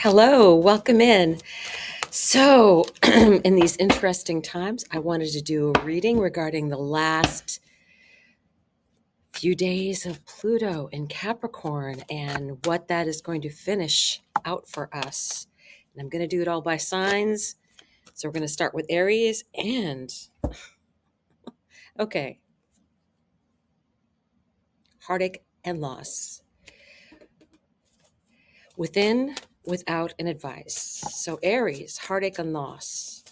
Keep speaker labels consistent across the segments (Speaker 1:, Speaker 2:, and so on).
Speaker 1: Hello, welcome in. So, in these interesting times, I wanted to do a reading regarding the last few days of Pluto in Capricorn and what that is going to finish out for us. And I'm going to do it all by signs. So, we're going to start with Aries and, okay, heartache and loss. Within, without, and advice. So, Aries, heartache and loss.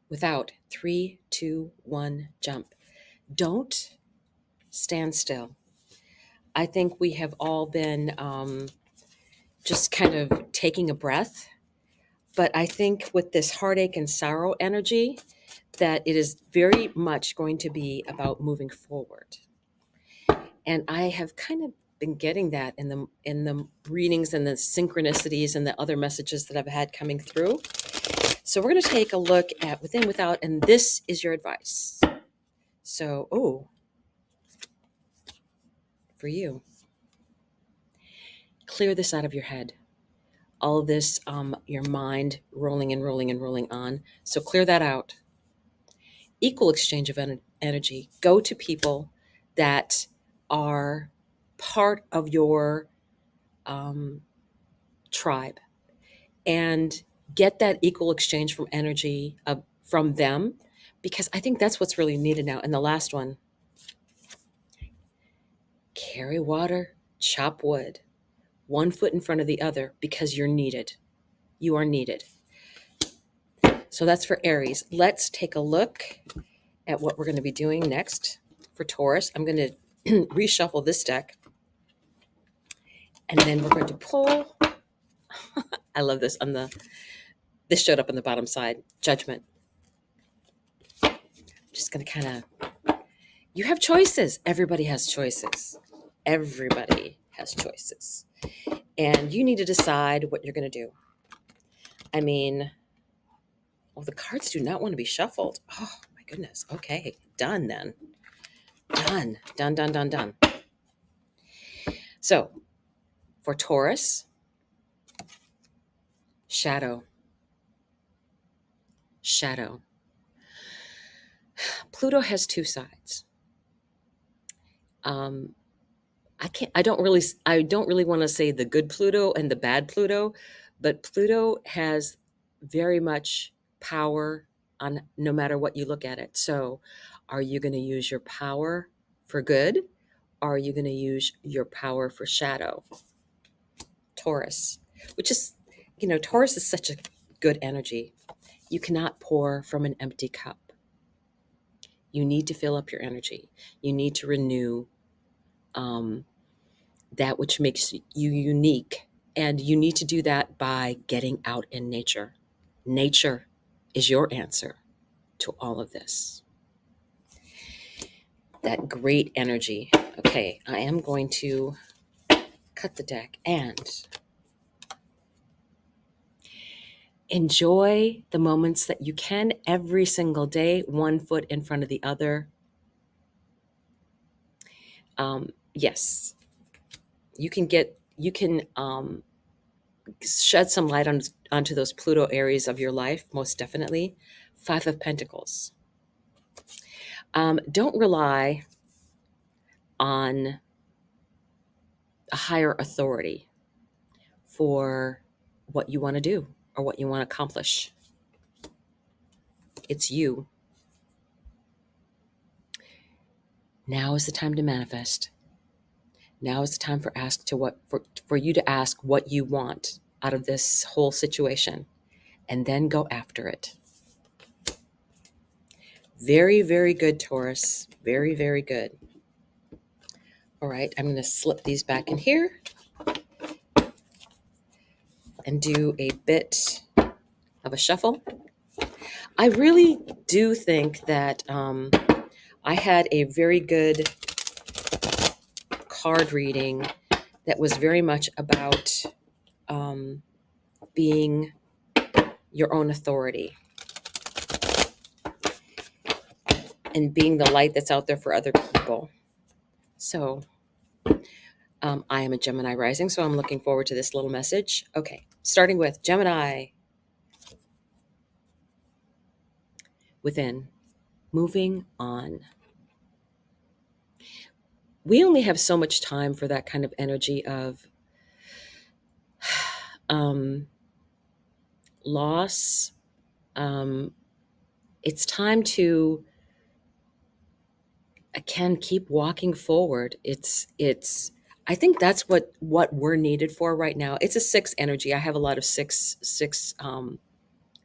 Speaker 1: Without, 3, 2, 1, jump. Don't stand still. I think we have all been just kind of taking a breath. But I think with this heartache and sorrow energy, that it is very much going to be about moving forward. And I have kind of been getting that in the readings and the synchronicities and the other messages that I've had coming through. So we're going to take a look at within, without, and this is your advice. So, for you, clear this out of your head. All of this, your mind rolling and rolling and rolling on. So clear that out. Equal exchange of energy. Go to people that are part of your tribe and get that equal exchange from energy from them, because I think that's what's really needed now. And the last one, carry water, chop wood, one foot in front of the other, because you're needed. You are needed. So that's for Aries. Let's take a look at what we're going to be doing next for Taurus. I'm going to reshuffle this deck, and then we're going to pull. I love this. This showed up on the bottom side. Judgment. I'm just going to kind of. You have choices. Everybody has choices. Everybody has choices, and you need to decide what you're going to do. I mean, the cards do not want to be shuffled. Oh my goodness. Okay, done then. Done. So, for Taurus, shadow. Pluto has two sides. I don't really want to say the good Pluto and the bad Pluto, but Pluto has very much power on no matter what you look at it. So, are you going to use your power for good? Or are you going to use your power for shadow? Taurus, which is, Taurus is such a good energy. You cannot pour from an empty cup. You need to fill up your energy. You need to renew that which makes you unique. And you need to do that by getting out in nature. Nature is your answer to all of this. That great energy. Okay, I am going to cut the deck and enjoy the moments that you can every single day, one foot in front of the other. Yes, you can shed some light onto those Pluto areas of your life, most definitely. 5 of Pentacles. Don't rely on a higher authority for what you want to do or what you want to accomplish. It's you. Now is the time to manifest. Now is the time for you to ask what you want out of this whole situation, and then go after it. Very, very good, Taurus. Very, very good. All right, I'm going to slip these back in here and do a bit of a shuffle. I really do think that I had a very good card reading that was very much about being your own authority and being the light that's out there for other people. So I am a Gemini rising, so I'm looking forward to this little message. Okay, starting with Gemini within, moving on. We only have so much time for that kind of energy of loss. It's time to, again, keep walking forward. I think that's what we're needed for right now. It's a six energy. I have a lot of six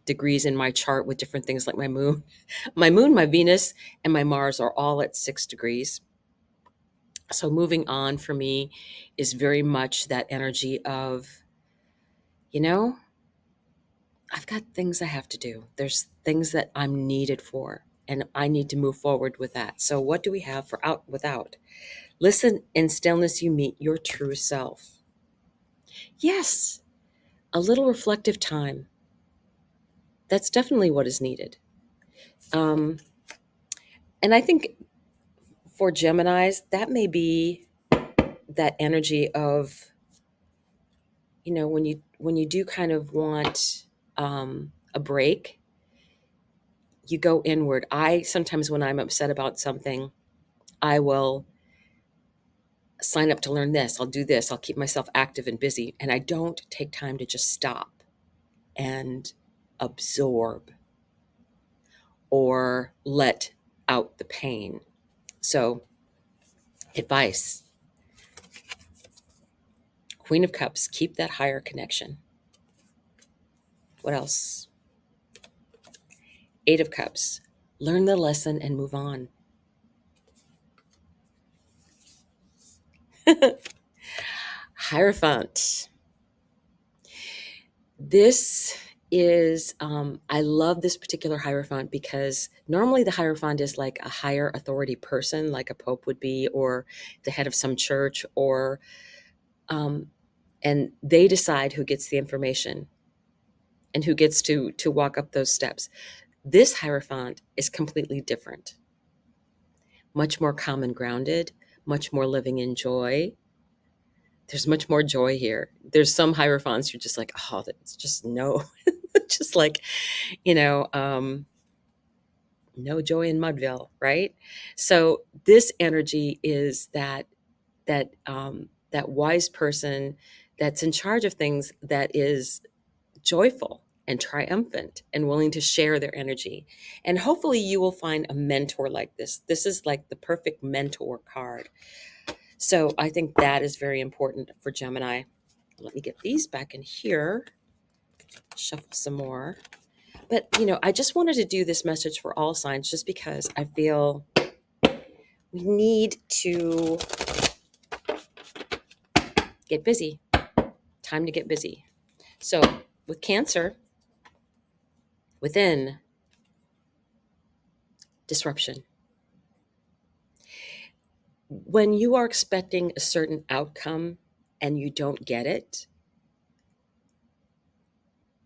Speaker 1: degrees in my chart with different things like my moon, my Venus, and my Mars are all at 6 degrees. So moving on for me is very much that energy of, you know, I've got things I have to do. There's things that I'm needed for, and I need to move forward with that. So what do we have for out without? Listen, in stillness you meet your true self. Yes, a little reflective time. That's definitely what is needed. Um, and I think for Geminis, that may be that energy of, when you do kind of want a break, you go inward. I sometimes, when I'm upset about something, I will sign up to learn this. I'll do this. I'll keep myself active and busy, and I don't take time to just stop and absorb or let out the pain. So, advice: Queen of Cups, keep that higher connection. What else? Eight of Cups, learn the lesson and move on. Hierophant. This is, I love this particular Hierophant because normally the Hierophant is like a higher authority person, like a pope would be, or the head of some church, or, and they decide who gets the information and who gets to walk up those steps. This Hierophant is completely different, much more calm and grounded, much more living in joy. There's much more joy here. There's some Hierophants you're just like, oh, that's just no, just like, you know, no joy in Mudville, right? So this energy is that wise person that's in charge of things, that is joyful and triumphant and willing to share their energy. And hopefully you will find a mentor like this. This is like the perfect mentor card. So I think that is very important for Gemini. Let me get these back in here, shuffle some more. But, I just wanted to do this message for all signs just because I feel we need to get busy. Time to get busy. So with Cancer, within, disruption. When you are expecting a certain outcome and you don't get it,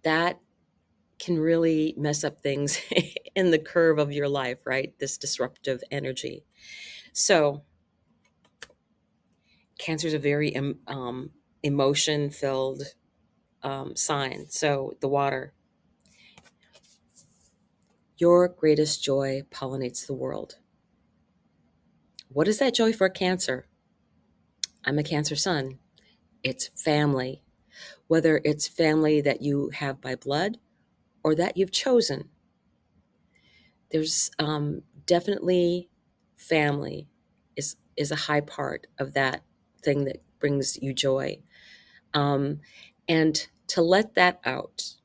Speaker 1: that can really mess up things in the curve of your life, right? This disruptive energy. So Cancer is a very emotion-filled sign. So the water. Your greatest joy pollinates the world. What is that joy for Cancer? I'm a Cancer sun. It's family. Whether it's family that you have by blood or that you've chosen. There's definitely family is a high part of that thing that brings you joy. And to let that out,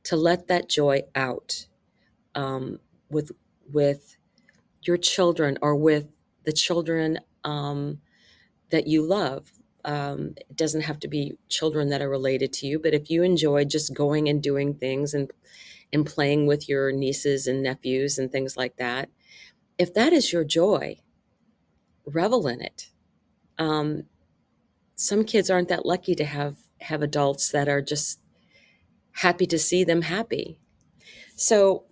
Speaker 1: to let that joy out, with your children or with the children that you love. It doesn't have to be children that are related to you, but if you enjoy just going and doing things and playing with your nieces and nephews and things like that, if that is your joy, revel in it. Some kids aren't that lucky to have adults that are just happy to see them happy. So,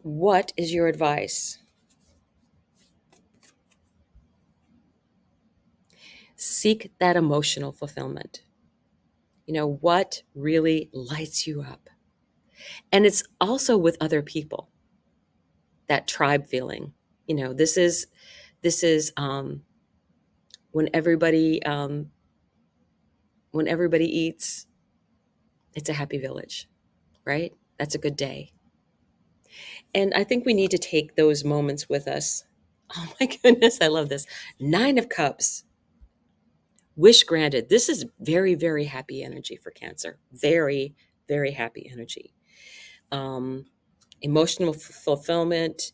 Speaker 1: what is your advice? Seek that emotional fulfillment. What really lights you up? And it's also with other people, that tribe feeling. This is when everybody eats, it's a happy village, right? That's a good day. And I think we need to take those moments with us. Oh my goodness, I love this. 9 of Cups. Wish granted. This is very, very happy energy for Cancer. Very, very happy energy. Emotional fulfillment,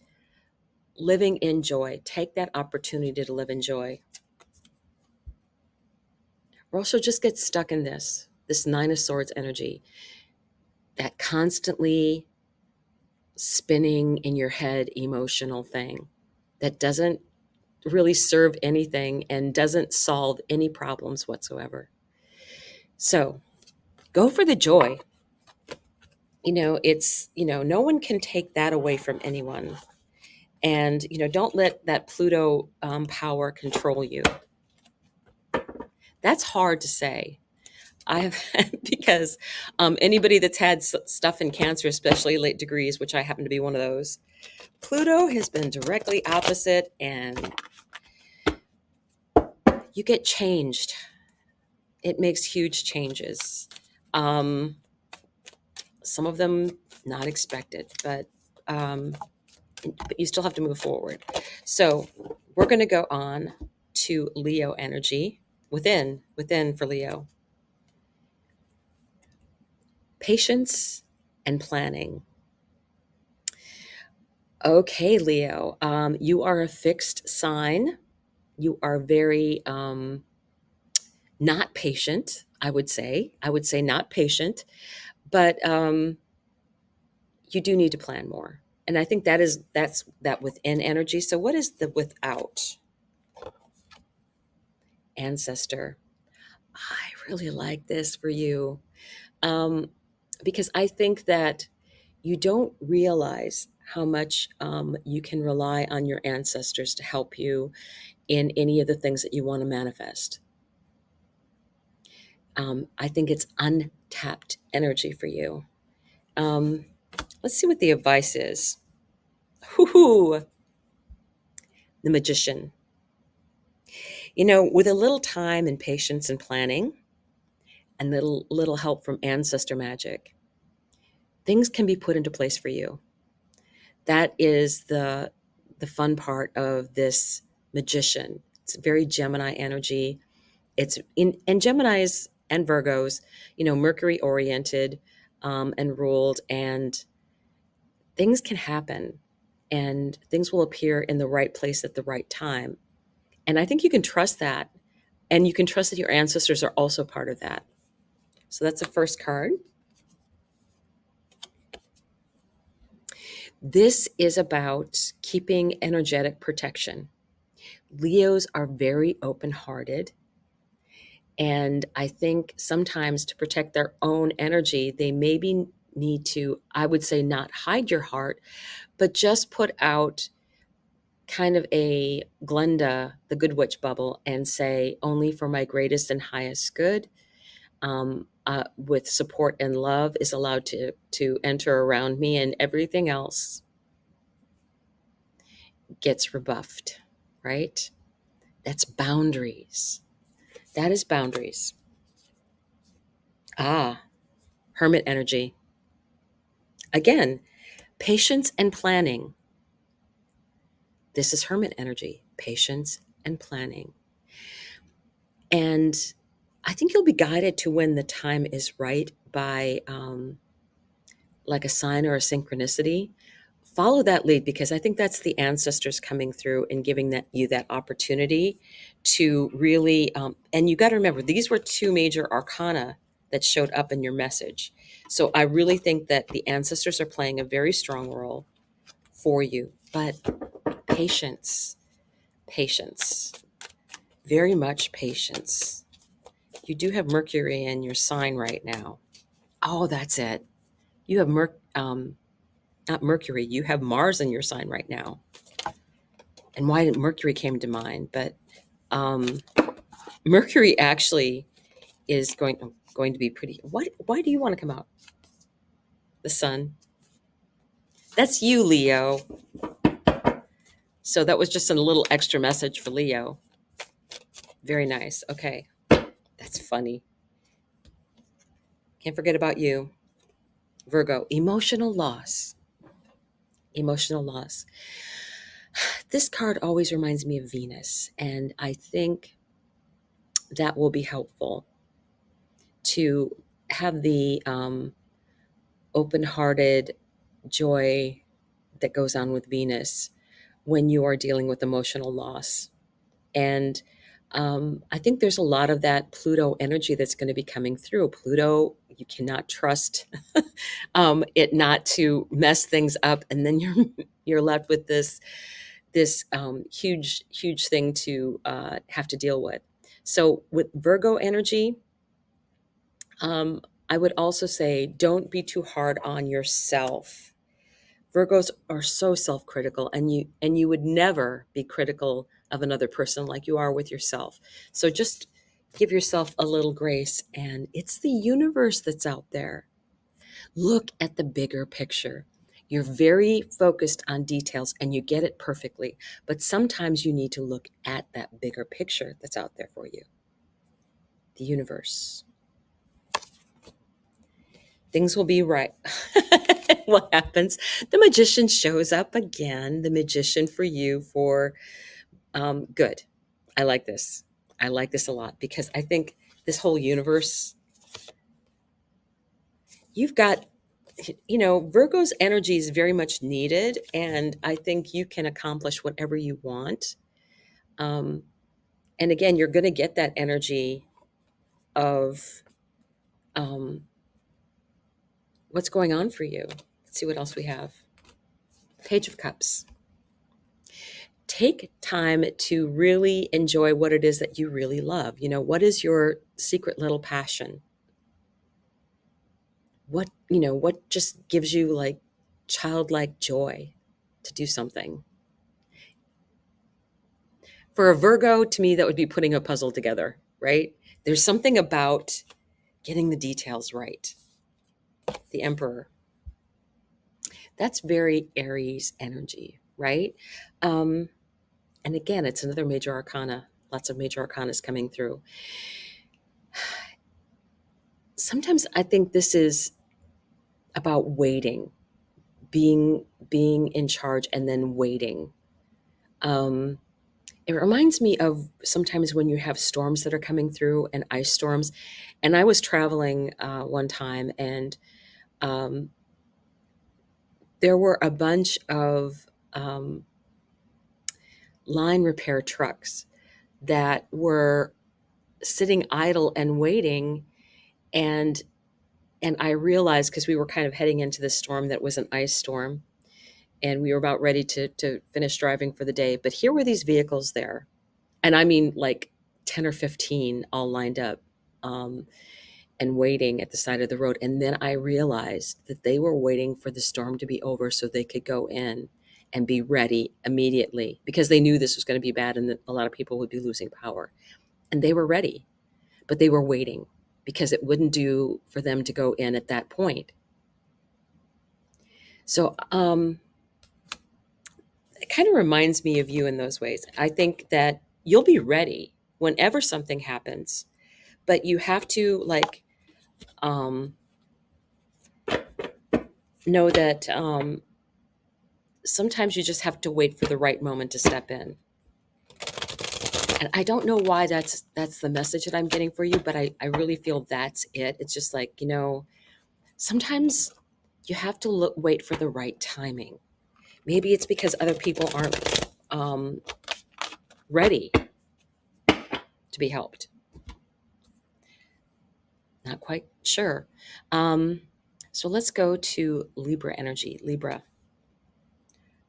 Speaker 1: living in joy. Take that opportunity to live in joy. Or also just get stuck in this 9 of Swords energy, that constantly spinning in your head emotional thing that doesn't really serve anything and doesn't solve any problems whatsoever. So go for the joy. No one can take that away from anyone. And, don't let that Pluto power control you. That's hard to say. I have, because anybody that's had stuff in Cancer, especially late degrees, which I happen to be one of those, Pluto has been directly opposite, and you get changed. It makes huge changes. Some of them not expected, but you still have to move forward. So we're going to go on to Leo energy within for Leo. Patience and planning. Okay, Leo, you are a fixed sign. You are very not patient, I would say. I would say not patient, but you do need to plan more. And I think that's that within energy. So what is the without? Ancestor. I really like this for you, because I think that you don't realize how much you can rely on your ancestors to help you in any of the things that you want to manifest. I think it's untapped energy for you. Let's see what the advice is. Whoo-hoo. The Magician. With a little time and patience and planning and little help from ancestor magic, things can be put into place for you. That is the fun part of this Magician. It's very Gemini energy. It's and Geminis and Virgos, Mercury oriented and ruled, and things can happen and things will appear in the right place at the right time. And I think you can trust that. And you can trust that your ancestors are also part of that. So that's the first card. This is about keeping energetic protection. Leos are very open-hearted. And I think sometimes to protect their own energy, they maybe need to, I would say, not hide your heart, but just put out kind of a Glenda, the good witch bubble, and say, only for my greatest and highest good, with support and love is allowed to enter around me, and everything else gets rebuffed, right? That's boundaries. That is boundaries. Hermit energy. Again, patience and planning. This is Hermit energy, patience and planning. And I think you'll be guided to when the time is right by like a sign or a synchronicity. Follow that lead, because I think that's the ancestors coming through and giving you that opportunity to really, and you got to remember, these were 2 major arcana that showed up in your message. So I really think that the ancestors are playing a very strong role for you. But patience, very much patience. You do have Mercury in your sign right now. Oh, that's it. You have not Mercury, you have Mars in your sign right now. And why didn't Mercury came to mind? But Mercury actually is going to be pretty. Why do you want to come out? The sun. That's you, Leo. So that was just a little extra message for Leo. Very nice. Okay. That's funny. Can't forget about you. Virgo, emotional loss. Emotional loss. This card always reminds me of Venus, and I think that will be helpful to have the open-hearted joy that goes on with Venus when you are dealing with emotional loss. And I think there's a lot of that Pluto energy that's going to be coming through. Pluto, you cannot trust it not to mess things up, and then you're left with this huge thing to have to deal with. So with Virgo energy, I would also say don't be too hard on yourself. Virgos are so self-critical, and you would never be critical of another person like you are with yourself. So just give yourself a little grace, and it's the universe that's out there. Look at the bigger picture. You're very focused on details and you get it perfectly, but sometimes you need to look at that bigger picture that's out there for you. The universe. Things will be right. What happens? The magician shows up again. The magician for you for good. I like this. I like this a lot because I think this whole universe, you've got, Virgo's energy is very much needed. And I think you can accomplish whatever you want. Um, and again, you're going to get that energy of um, what's going on for you. Let's see what else we have. Page of Cups. Take time to really enjoy what it is that you really love. What is your secret little passion? What just gives you like childlike joy to do something? For a Virgo, to me, that would be putting a puzzle together, right? There's something about getting the details right. The Emperor. That's very Aries energy, right? Um, and again, it's another major arcana. Lots of major arcanas coming through. Sometimes I think this is about waiting, being in charge and then waiting. It reminds me of sometimes when you have storms that are coming through and ice storms. And I was traveling one time, and um, there were a bunch of line repair trucks that were sitting idle and waiting. And I realized, because we were kind of heading into this storm that was an ice storm, and we were about ready to finish driving for the day. But here were these vehicles there. And I mean, like 10 or 15 all lined up and waiting at the side of the road. And then I realized that they were waiting for the storm to be over so they could go in and be ready immediately, because they knew this was going to be bad and that a lot of people would be losing power. And they were ready, but they were waiting because it wouldn't do for them to go in at that point. So it kind of reminds me of you in those ways. I think that you'll be ready whenever something happens, but you have to um, know that sometimes you just have to wait for the right moment to step in. And I don't know why that's the message that I'm getting for you, but I really feel that's it. It's just like, sometimes you have to wait for the right timing. Maybe it's because other people aren't ready to be helped. Not quite sure. So let's go to Libra energy. Libra.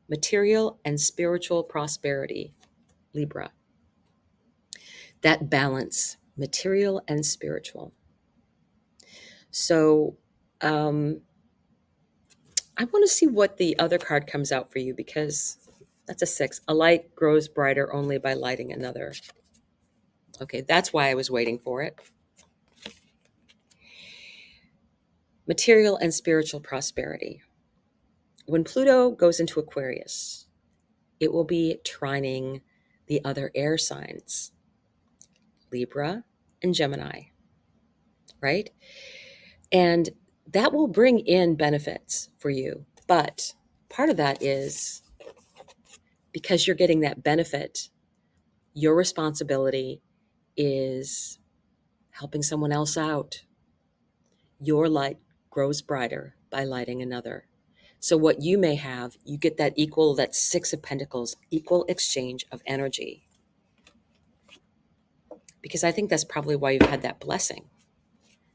Speaker 1: Material and spiritual prosperity. Libra. That balance, material and spiritual. So I want to see what the other card comes out for you, because that's a 6. A light grows brighter only by lighting another. Okay, that's why I was waiting for it. Material and spiritual prosperity. When Pluto goes into Aquarius, it will be trining the other air signs, Libra and Gemini, right? And that will bring in benefits for you. But part of that is because you're getting that benefit, your responsibility is helping someone else out. Your light grows brighter by lighting another. So, what you may have, you get that equal, that Six of Pentacles, equal exchange of energy. Because I think that's probably why you've had that blessing.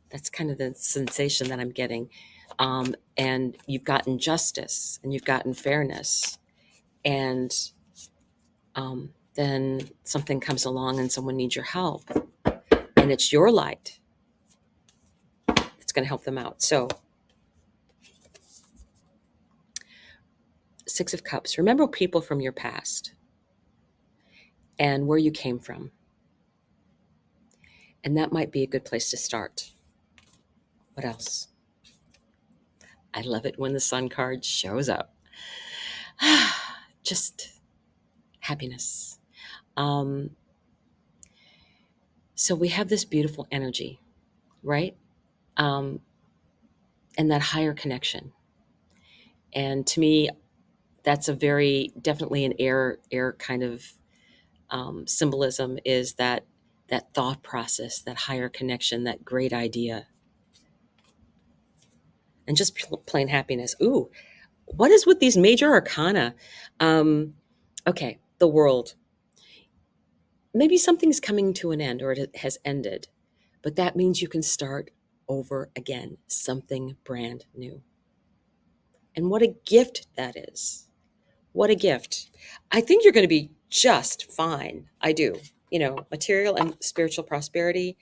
Speaker 1: That's kind of the sensation that I'm getting. And you've gotten justice and you've gotten fairness. And then something comes along and someone needs your help. And it's your light that's going to help them out. So, Six of Cups. Remember people from your past and where you came from. And that might be a good place to start. What else? I love it when the Sun card shows up. Just happiness. So we have this beautiful energy, right? And that higher connection. And to me, that's a very definitely an air kind of symbolism, is that thought process, that higher connection, that great idea, and just plain happiness. Ooh, what is with these major arcana? Okay, the World. Maybe something's coming to an end or it has ended, but that means you can start over again, something brand new. And what a gift that is. What a gift. I think you're going to be just fine. I do. You know, material and spiritual prosperity.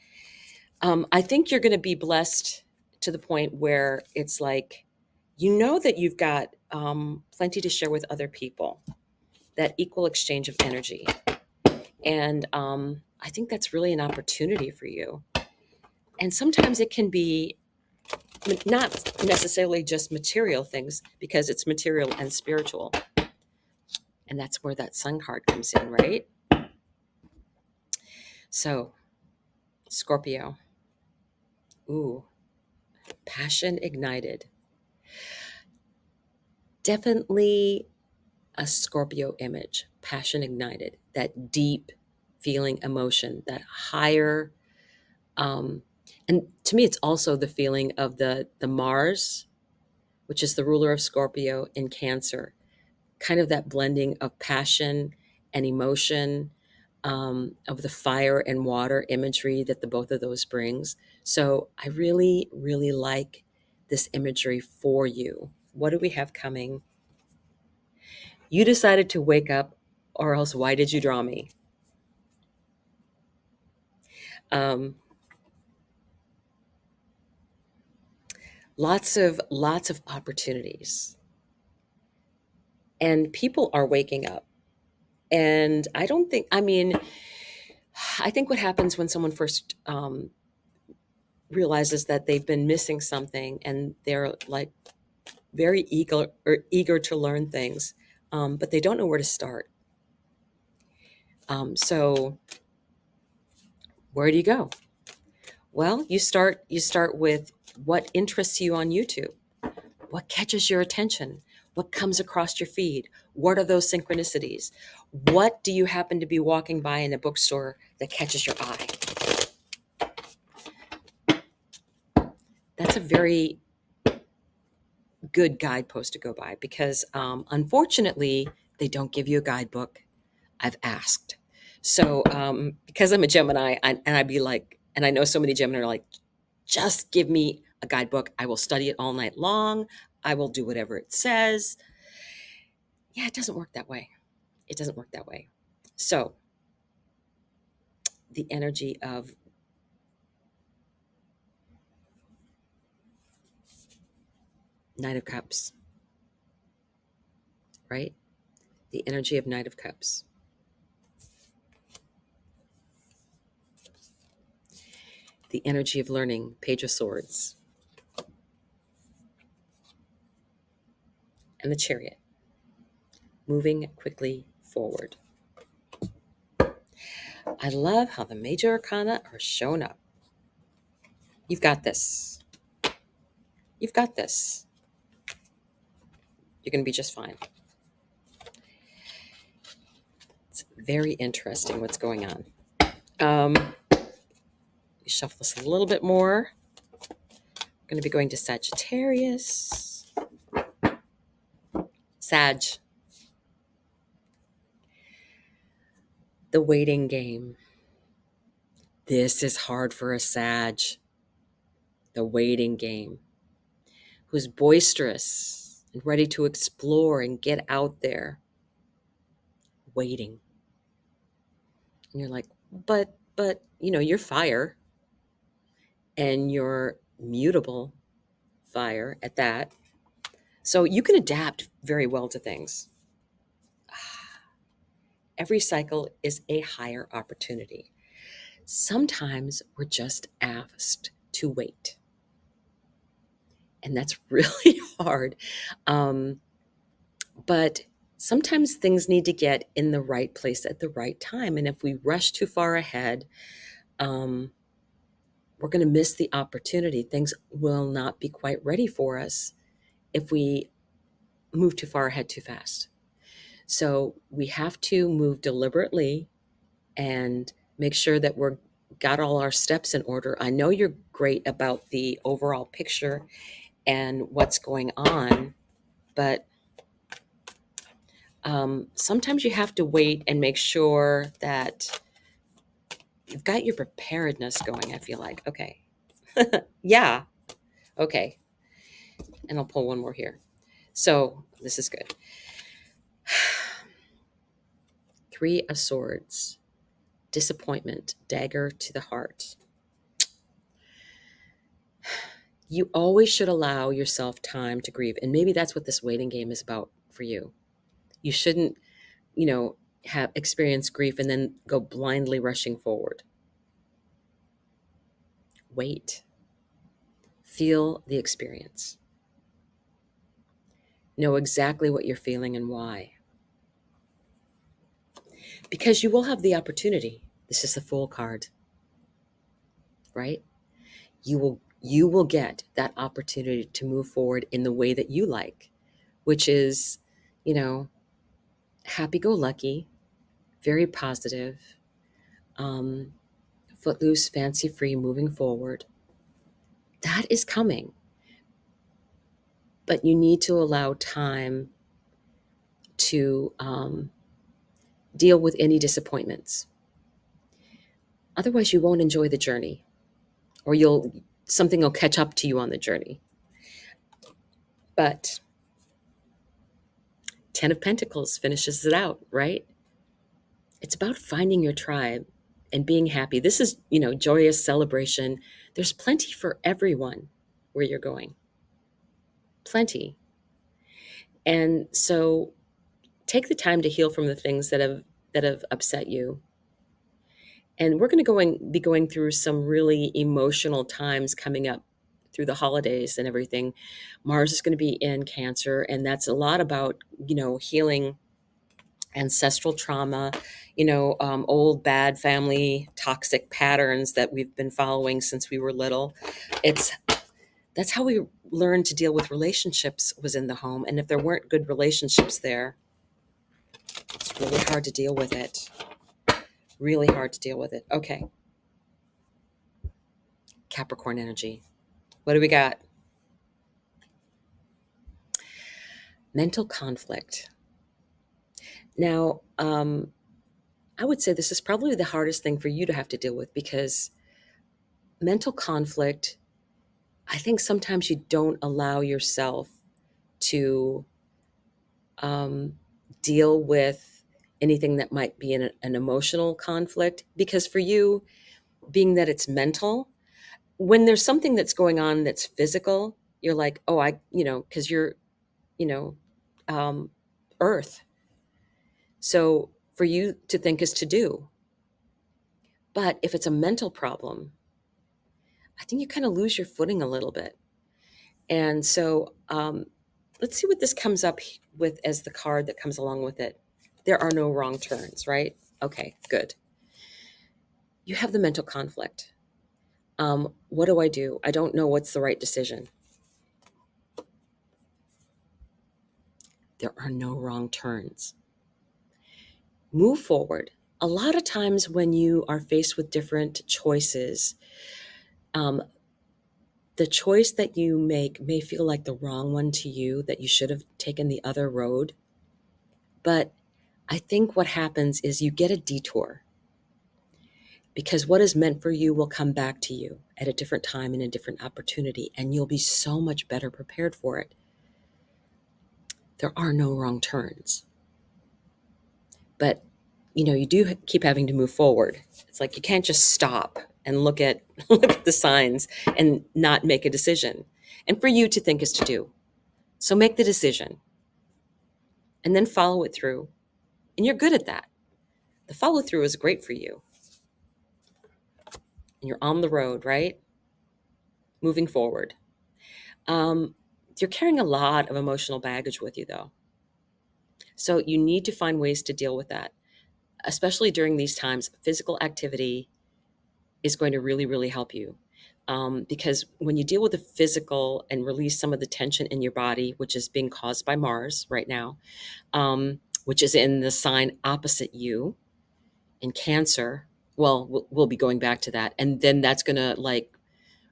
Speaker 1: I think you're going to be blessed to the point where it's like, you know, that you've got plenty to share with other people, that equal exchange of energy. And I think that's really an opportunity for you. And sometimes it can be not necessarily just material things, because it's material and spiritual. And that's where that Sun card comes in, right? So, Scorpio. Ooh, passion ignited. Definitely a Scorpio image, passion ignited, that deep feeling, emotion, that higher. And to me, it's also the feeling of the Mars, which is the ruler of Scorpio in Cancer, kind of that blending of passion and emotion, of the fire and water imagery that the both of those brings. So I really, really like this imagery for you. What do we have coming? You decided to wake up, or else why did you draw me? Um, lots of opportunities, and people are waking up. And I don't think, I mean, I think what happens when someone first realizes that they've been missing something, and they're like very eager to learn things, but they don't know where to start. So where do you go? Well, you start with what interests you on YouTube. What catches your attention? What comes across your feed? What are those synchronicities? What do you happen to be walking by in a bookstore that catches your eye? That's a very good guidepost to go by, because unfortunately, they don't give you a guidebook. I've asked. So because I'm a Gemini, and I'd be like, and I know so many Gemini are like, just give me a guidebook. I will study it all night long. I will do whatever it says. Yeah, it doesn't work that way. It doesn't work that way. So the energy of Knight of Cups, right? The energy of Knight of Cups. the energy of learning, Page of Swords, and the Chariot, moving quickly forward. I love how the major arcana are showing up. You've got this. You've got this. You're going to be just fine. It's very interesting what's going on. Shuffle this a little bit more. I'm going to be going to Sagittarius. Sag. The waiting game. This is hard for a Sag. The waiting game. Who's boisterous and ready to explore and get out there. Waiting. And you're like, but, you're fire. And you're mutable fire at that. So you can adapt very well to things. Every cycle is a higher opportunity. Sometimes we're just asked to wait. And that's really hard. But sometimes things need to get in the right place at the right time. And if we rush too far ahead, we're going to miss the opportunity. Things will not be quite ready for us if we move too far ahead too fast. So we have to move deliberately and make sure that we're got all our steps in order. I know you're great about the overall picture and what's going on, but sometimes you have to wait and make sure that you've got your preparedness going. I feel like, okay, yeah, okay. And I'll pull one more here. So this is good. Three of Swords, disappointment, dagger to the heart. You always should allow yourself time to grieve. And maybe that's what this waiting game is about for you. You shouldn't, have experienced grief and then go blindly rushing forward. Wait. Feel the experience. Know exactly what you're feeling and why. Because you will have the opportunity. This is the Fool card, right? You will get that opportunity to move forward in the way that you like, which is, happy-go-lucky, very positive, footloose, fancy-free, moving forward. That is coming. But you need to allow time to deal with any disappointments. Otherwise, you won't enjoy the journey, or something will catch up to you on the journey. But 10 of Pentacles finishes it out, right? It's about finding your tribe and being happy. This is, joyous celebration. There's plenty for everyone where you're going. Plenty. And so take the time to heal from the things that have upset you. And we're going to be going through some really emotional times coming up through the holidays and everything. Mars is going to be in Cancer, and that's a lot about, healing ancestral trauma, old bad family toxic patterns that we've been following since we were little. That's how we learned to deal with relationships, was in the home. And if there weren't good relationships there, it's really hard to deal with it. Really hard to deal with it. Okay. Capricorn energy. What do we got? Mental conflict. Now, I would say this is probably the hardest thing for you to have to deal with, because mental conflict, I think sometimes you don't allow yourself to deal with anything that might be an emotional conflict, because for you, being that it's mental, when there's something that's going on that's physical, you're like, oh, because you're, you know, earth. So for you to think is to do. But if it's a mental problem, I think you kind of lose your footing a little bit. And so let's see what this comes up with as the card that comes along with it. There are no wrong turns, right? Okay, good. You have the mental conflict. What do? I don't know what's the right decision. There are no wrong turns. Move forward. A lot of times when you are faced with different choices, um, the choice that you make may feel like the wrong one to you, that you should have taken the other road. But I think what happens is you get a detour, because what is meant for you will come back to you at a different time and a different opportunity, and you'll be so much better prepared for it. There are no wrong turns. But, you do keep having to move forward. It's like you can't just stop and look at look at the signs and not make a decision. And for you to think is to do. So make the decision and then follow it through. And you're good at that. The follow through is great for you. And you're on the road, right? Moving forward. You're carrying a lot of emotional baggage with you, though. So you need to find ways to deal with that, especially during these times. Physical activity is going to really, really help you. Because when you deal with the physical and release some of the tension in your body, which is being caused by Mars right now, which is in the sign opposite you in Cancer, well, we'll be going back to that. And then that's going to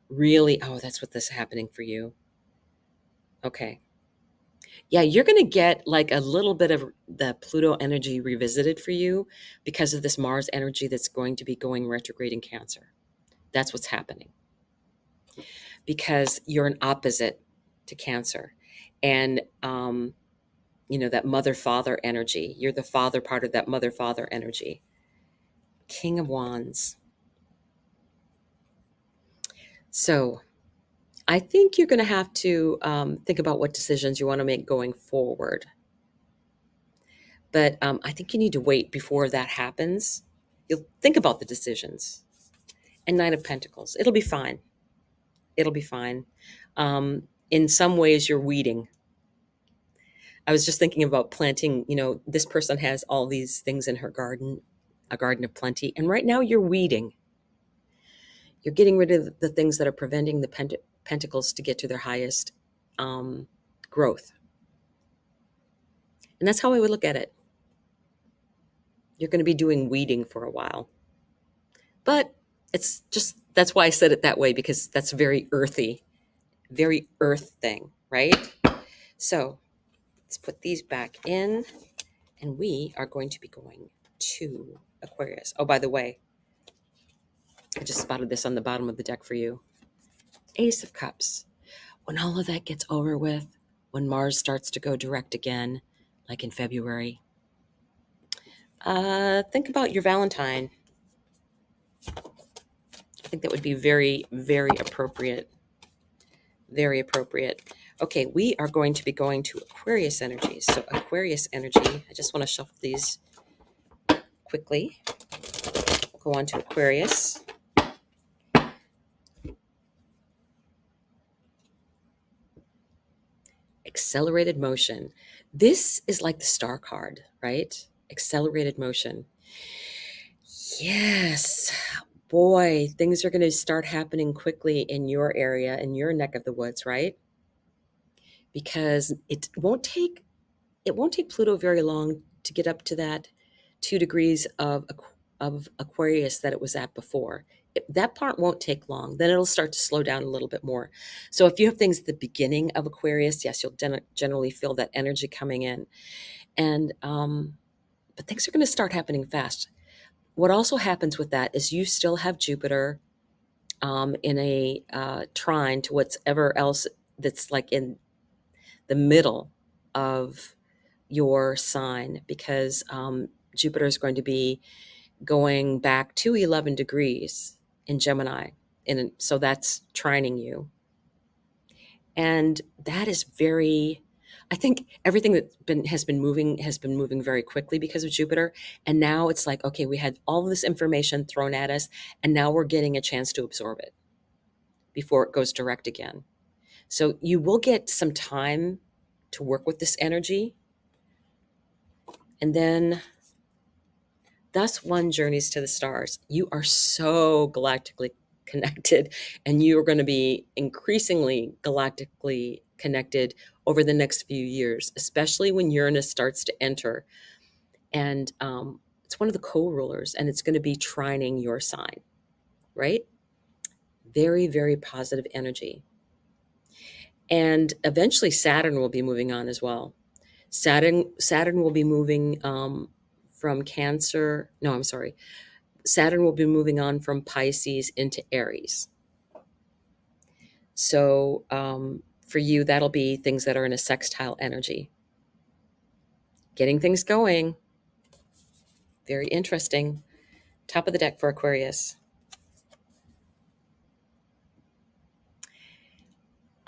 Speaker 1: really, oh, that's what this is happening for you. Okay. Yeah, you're going to get like a little bit of the Pluto energy revisited for you because of this Mars energy that's going to be going retrograde in Cancer. That's what's happening, because you're an opposite to Cancer. And, that mother father energy, you're the father part of that mother father energy. King of Wands. So I think you're going to have to think about what decisions you want to make going forward. But I think you need to wait before that happens. You'll think about the decisions. And Knight of Pentacles. It'll be fine. It'll be fine. In some ways, you're weeding. I was just thinking about planting. This person has all these things in her garden, a garden of plenty. And right now you're weeding. You're getting rid of the things that are preventing the pentacles to get to their highest growth. And that's how I would look at it. You're going to be doing weeding for a while. But that's why I said it that way, because that's very earthy, very earth thing, right? So let's put these back in, and we are going to be going to Aquarius. Oh, by the way, I just spotted this on the bottom of the deck for you. Ace of Cups. When all of that gets over with, when Mars starts to go direct again, like in February, think about your Valentine. I think that would be very, very appropriate. Very appropriate. Okay, we are going to be going to Aquarius energy. So Aquarius energy, I just want to shuffle these quickly. Go on to Aquarius. Accelerated motion. This is like the star card, right? Accelerated motion. Yes. Boy, things are going to start happening quickly in your area, in your neck of the woods, right? Because it won't take Pluto very long to get up to that 2 degrees of Aquarius that it was at before. That part won't take long. Then it'll start to slow down a little bit more. So if you have things at the beginning of Aquarius, yes, you'll generally feel that energy coming in. And but things are going to start happening fast. What also happens with that is you still have Jupiter in a trine to whatever else that's like in the middle of your sign, because Jupiter is going to be going back to 11 degrees in Gemini. And so that's trining you. And that is I think everything that has been moving very quickly because of Jupiter. And now it's like, okay, we had all this information thrown at us, and now we're getting a chance to absorb it. before it goes direct again. So you will get some time to work with this energy. And then thus one journeys to the stars. You are so galactically connected, and you are going to be increasingly galactically connected over the next few years, especially when Uranus starts to enter. And it's one of the co-rulers, and it's going to be trining your sign, right? Very, very positive energy. And eventually Saturn will be moving on as well. Saturn will be moving from Cancer. No, I'm sorry. Saturn will be moving on from Pisces into Aries. So for you, that'll be things that are in a sextile energy. Getting things going. Very interesting. Top of the deck for Aquarius.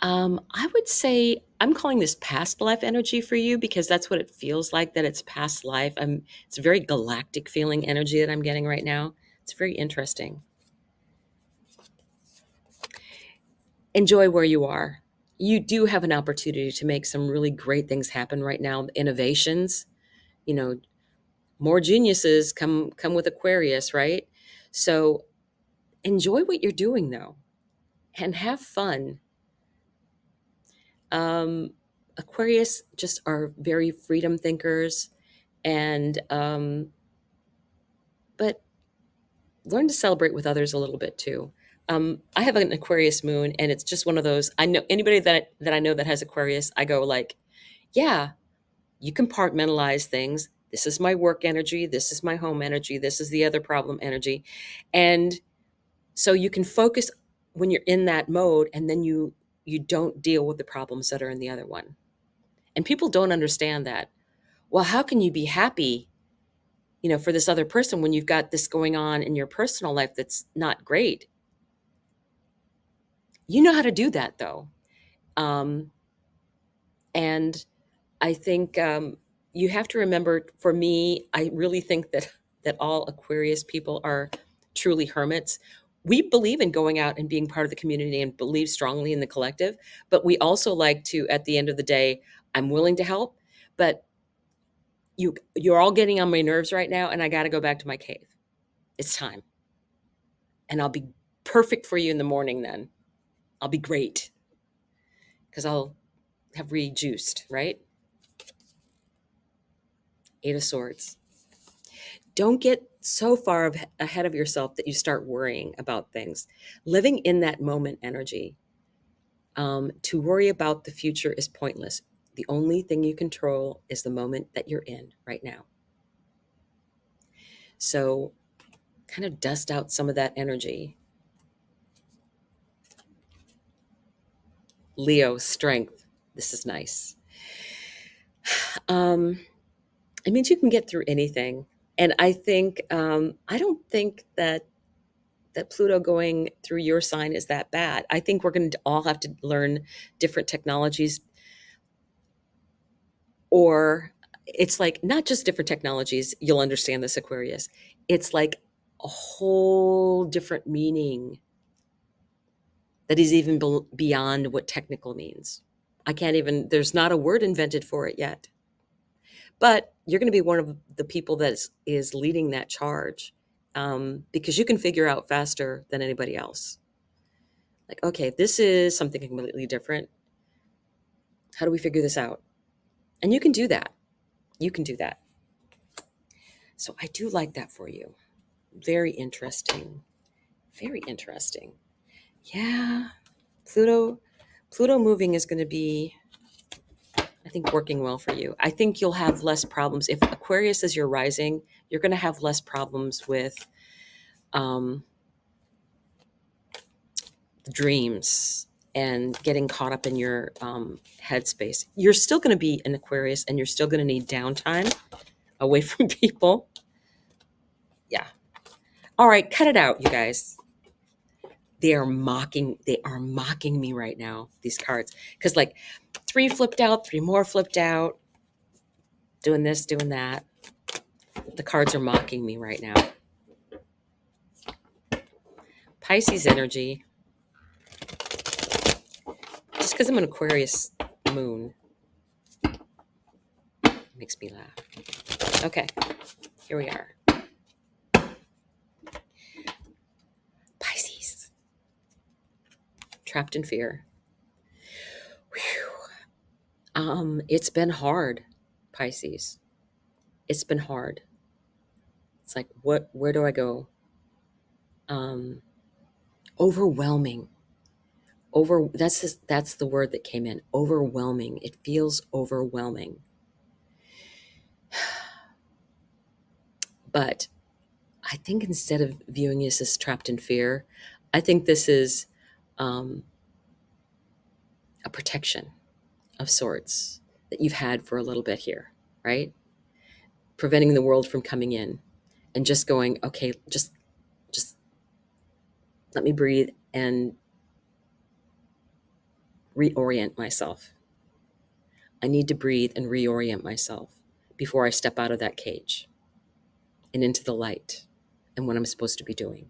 Speaker 1: I would say I'm calling this past life energy for you because that's what it feels like, that it's past life. It's a very galactic feeling energy that I'm getting right now. It's very interesting. Enjoy where you are. You do have an opportunity to make some really great things happen right now. Innovations, more geniuses come with Aquarius, right? So enjoy what you're doing though, and have fun. Aquarius just are very freedom thinkers, and but learn to celebrate with others a little bit too. I have an Aquarius moon, and it's just one of those. I know anybody that I know that has Aquarius, I go like, yeah, you compartmentalize things. This is my work energy. This is my home energy. This is the other problem energy, and so you can focus when you're in that mode, and then you don't deal with the problems that are in the other one. And people don't understand that. Well, how can you be happy, for this other person when you've got this going on in your personal life that's not great? You know how to do that though. Um, and I think you have to remember, for me, I really think that all Aquarius people are truly hermits. We believe in going out and being part of the community and believe strongly in the collective, but we also like to, at the end of the day, I'm willing to help, but you're all getting on my nerves right now, and I got to go back to my cave. It's time. And I'll be perfect for you in the morning then. I'll be great because I'll have rejuiced, right? Eight of Swords. Don't get so far ahead of yourself that you start worrying about things. Living in that moment energy. To worry about the future is pointless. The only thing you control is the moment that you're in right now. So kind of dust out some of that energy. Leo, strength. This is nice. It means you can get through anything. And I think, I don't think that Pluto going through your sign is that bad. I think we're going to all have to learn different technologies, or it's like not just different technologies. You'll understand this, Aquarius. It's like a whole different meaning that is even beyond what technical means. There's not a word invented for it yet. But you're going to be one of the people that is leading that charge, because you can figure out faster than anybody else. Like, okay, this is something completely different. How do we figure this out? And you can do that. You can do that. So I do like that for you. Very interesting. Very interesting. Yeah. Pluto moving is going to be, I think, working well for you. I think you'll have less problems. If Aquarius is your rising, you're going to have less problems with dreams and getting caught up in your headspace. You're still going to be an Aquarius, and you're still going to need downtime away from people. Yeah. All right, cut it out, you guys. They are mocking me right now, these cards. Because like 3 flipped out, 3 more flipped out, doing this, doing that. The cards are mocking me right now. Pisces energy. because I'm an Aquarius moon. It makes me laugh. Okay, here we are. Pisces. Trapped in fear. Whew. It's been hard, Pisces. It's been hard. It's like, where do I go? Overwhelming. That's the word that came in. Overwhelming. It feels overwhelming. But I think instead of viewing this as trapped in fear, I think this is a protection of sorts that you've had for a little bit here, right? Preventing the world from coming in and just going, okay, just let me breathe and reorient myself. I need to breathe and reorient myself before I step out of that cage and into the light and what I'm supposed to be doing.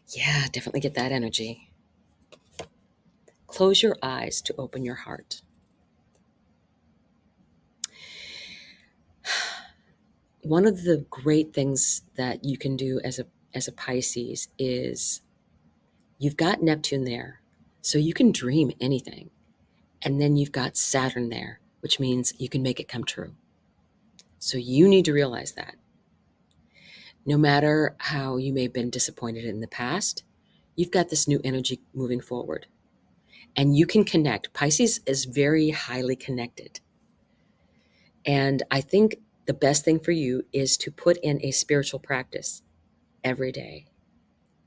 Speaker 1: Yeah, definitely get that energy. Close your eyes to open your heart. One of the great things that you can do as a Pisces is you've got Neptune there, so you can dream anything. And then you've got Saturn there, which means you can make it come true. So you need to realize that. No matter how you may have been disappointed in the past, you've got this new energy moving forward. And you can connect. Pisces is very highly connected. And I think the best thing for you is to put in a spiritual practice every day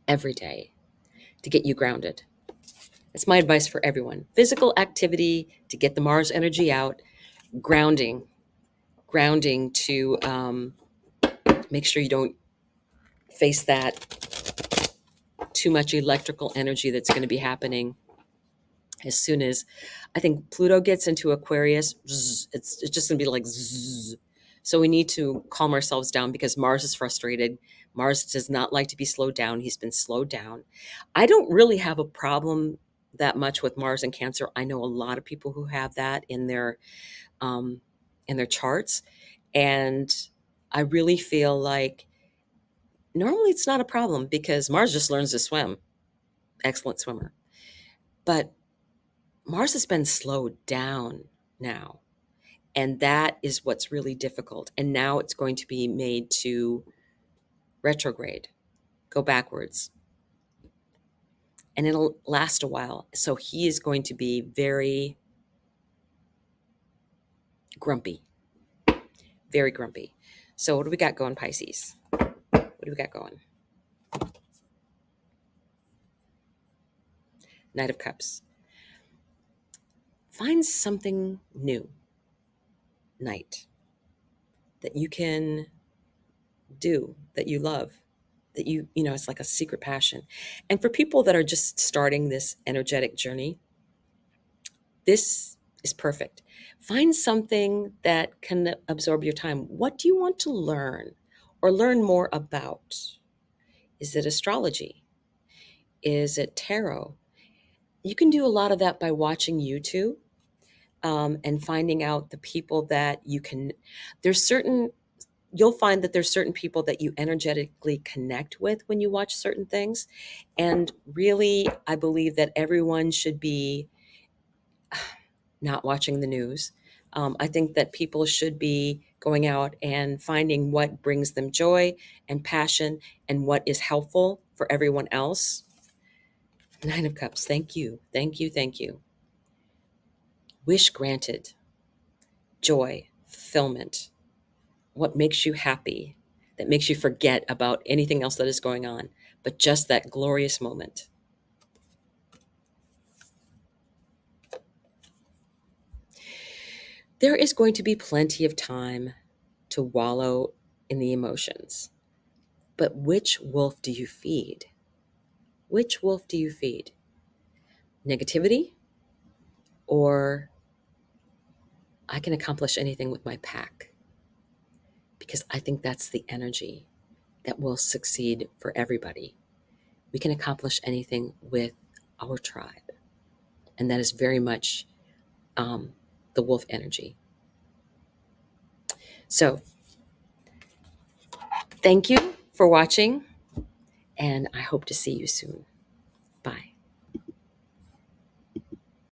Speaker 1: to get you grounded. That's my advice for everyone. Physical activity to get the Mars energy out, grounding to make sure you don't face that too much electrical energy that's going to be happening as soon as I think Pluto gets into Aquarius. It's just going to be like zzz. So we need to calm ourselves down because Mars is frustrated. Mars does not like to be slowed down. He's been slowed down. I don't really have a problem that much with Mars and Cancer. I know a lot of people who have that in their charts, and I really feel like normally it's not a problem because Mars just learns to swim. Excellent swimmer. But Mars has been slowed down now. And that is what's really difficult. And now it's going to be made to retrograde, go backwards. And it'll last a while. So he is going to be very grumpy, very grumpy. So what do we got going, Pisces? What do we got going? Knight of Cups. Find something new, Knight, that you can do, that you love, that it's like a secret passion. And for people that are just starting this energetic journey, this is perfect. Find something that can absorb your time. What do you want to learn or learn more about? Is it astrology? Is it tarot? You can do a lot of that by watching YouTube and finding out the people that you can. You'll find that there's certain people that you energetically connect with when you watch certain things. And really, I believe that everyone should be not watching the news. I think that people should be going out and finding what brings them joy and passion and what is helpful for everyone else. Nine of Cups. Thank you. Thank you. Thank you. Wish granted. Joy, fulfillment. What makes you happy, that makes you forget about anything else that is going on, but just that glorious moment. There is going to be plenty of time to wallow in the emotions. But which wolf do you feed? Which wolf do you feed? Negativity? Or I can accomplish anything with my pack? Because I think that's the energy that will succeed for everybody. We can accomplish anything with our tribe. And that is very much the wolf energy. So thank you for watching, and I hope to see you soon. Bye.